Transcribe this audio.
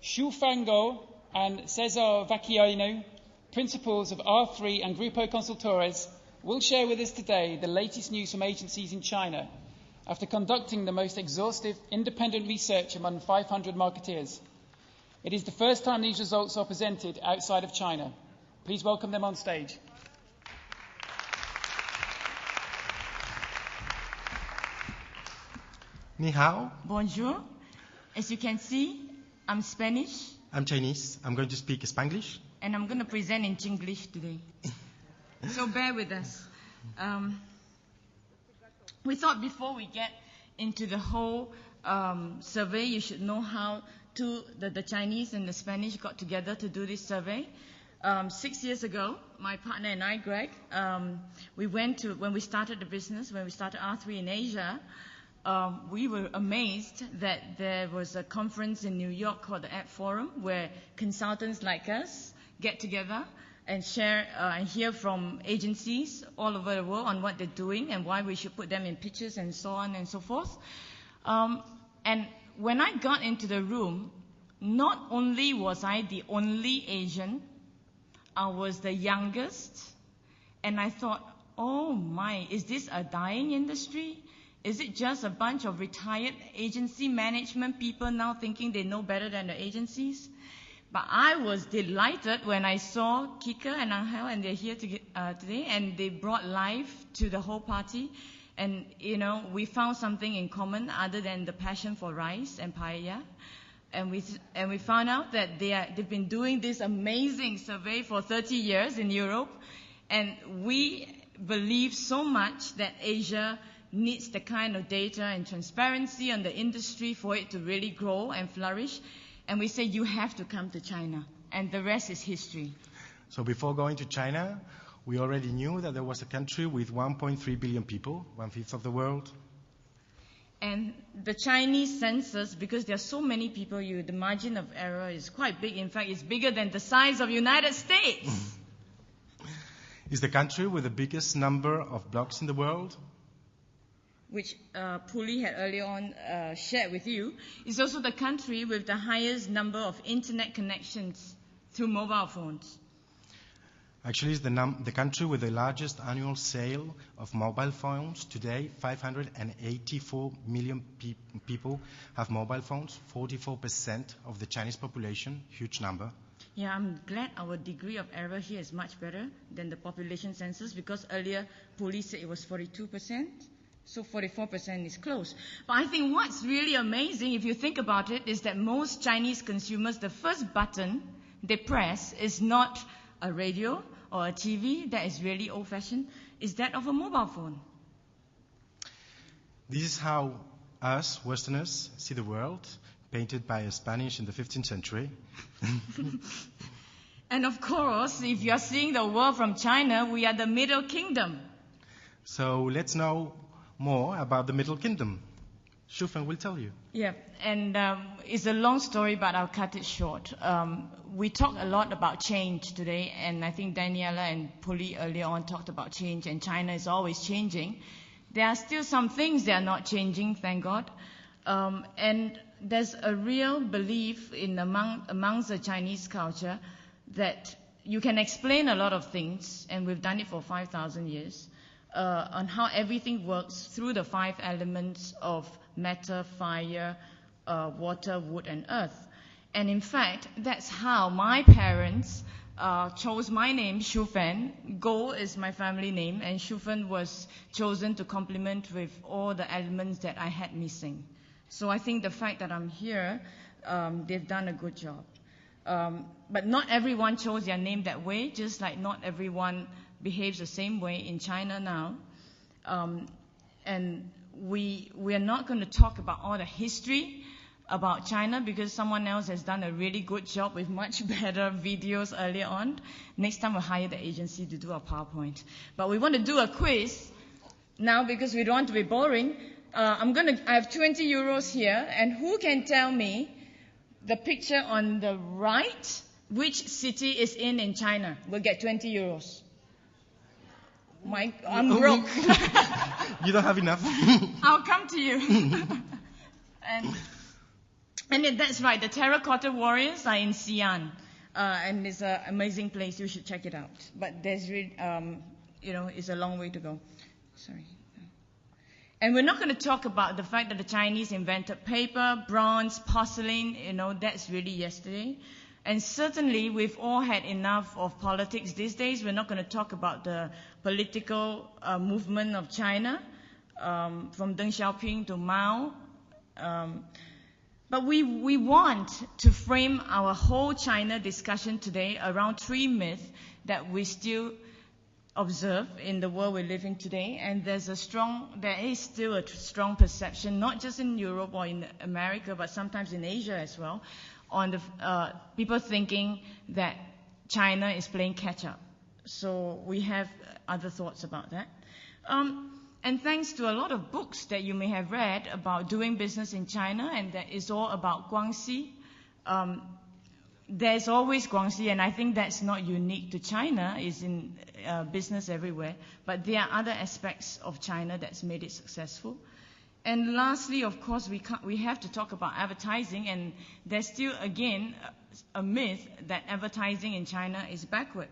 Xu Fango and Cesar Vacchiano, principals of R3 and Grupo Consultores, will share with us today the latest news from agencies in China after conducting the most exhaustive independent research among 500 marketeers. It is the first time these results are presented outside of China. Please welcome them on stage. Ni hao. Bonjour. As you can see, I'm Spanish. I'm Chinese. I'm going to speak Spanglish. And I'm going to present in Chinglish today. So bear with us. We thought before we get into the whole survey, you should know how the Chinese and the Spanish got together to do this survey. 6 years ago, my partner and I, Greg, when we started the business, when we started R3 in Asia, we were amazed that there was a conference in New York called the App Forum where consultants like us get together and share and hear from agencies all over the world on what they're doing and why we should put them in pictures and so on and so forth. And when I got into the room, not only was I the only Asian, I was the youngest, and I thought, oh my, is this a dying industry? Is it just a bunch of retired agency management people now thinking they know better than the agencies? But I was delighted when I saw Kika and Angel, and they're here today, and they brought life to the whole party. And, you know, we found something in common other than the passion for rice and paella. And we found out that they've been doing this amazing survey for 30 years in Europe. And we believe so much that Asia needs the kind of data and transparency on the industry for it to really grow and flourish. And we say, you have to come to China. And the rest is history. So before going to China, we already knew that there was a country with 1.3 billion people, 1/5 of the world. And the Chinese census, because there are so many people, the margin of error is quite big. In fact, it's bigger than the size of the United States. It's the country with the biggest number of blogs in the world, which Puli had earlier on shared with you. It's also the country with the highest number of internet connections through mobile phones. Actually, it's the country with the largest annual sale of mobile phones. Today, 584 million people have mobile phones, 44% of the Chinese population, huge number. Yeah, I'm glad our degree of error here is much better than the population census, because earlier Puli said it was 42%. So 44% is close. But I think what's really amazing, if you think about it, is that most Chinese consumers, the first button they press is not a radio or a TV, that is really old-fashioned, is that of a mobile phone. This is how us, Westerners, see the world, painted by a Spanish in the 15th century. And of course, if you are seeing the world from China, we are the Middle Kingdom. So let's know more about the Middle Kingdom. Shufeng will tell you. Yeah, and it's a long story, but I'll cut it short. We talked a lot about change today, and I think Daniela and Puli earlier on talked about change, and China is always changing. There are still some things that are not changing, thank God. And there's a real belief amongst the Chinese culture that you can explain a lot of things, and we've done it for 5,000 years, on how everything works through the 5 elements of matter, fire, water, wood, and earth. And in fact, that's how my parents chose my name, Shufeng. Go is my family name, and Shufeng was chosen to complement with all the elements that I had missing. So I think the fact that I'm here, they've done a good job. But not everyone chose their name that way, just like not everyone behaves the same way in China now. And we are not going to talk about all the history about China, because someone else has done a really good job with much better videos earlier on. Next time we'll hire the agency to do a PowerPoint. But we want to do a quiz now because we don't want to be boring. I have 20 euros here, and who can tell me the picture on the right, which city is in China? We'll get 20 euros. I'm broke. You don't have enough. I'll come to you. And And that's right, the Terracotta Warriors are in Xi'an. And it's an amazing place. You should check it out. But there's really, it's a long way to go. Sorry. And we're not going to talk about the fact that the Chinese invented paper, bronze, porcelain. That's really yesterday. And certainly, we've all had enough of politics these days. We're not going to talk about the political movement of China, from Deng Xiaoping to Mao. But we want to frame our whole China discussion today around 3 myths that we still observe in the world we're living today. And there is still a strong perception, not just in Europe or in America, but sometimes in Asia as well, on the people thinking that China is playing catch up. So we have other thoughts about that. And thanks to a lot of books that you may have read about doing business in China, and that is all about Guangxi. There's always Guangxi, and I think that's not unique to China. It's in business everywhere. But there are other aspects of China that's made it successful. And lastly, of course, we have to talk about advertising, and there's still, again, a myth that advertising in China is backward.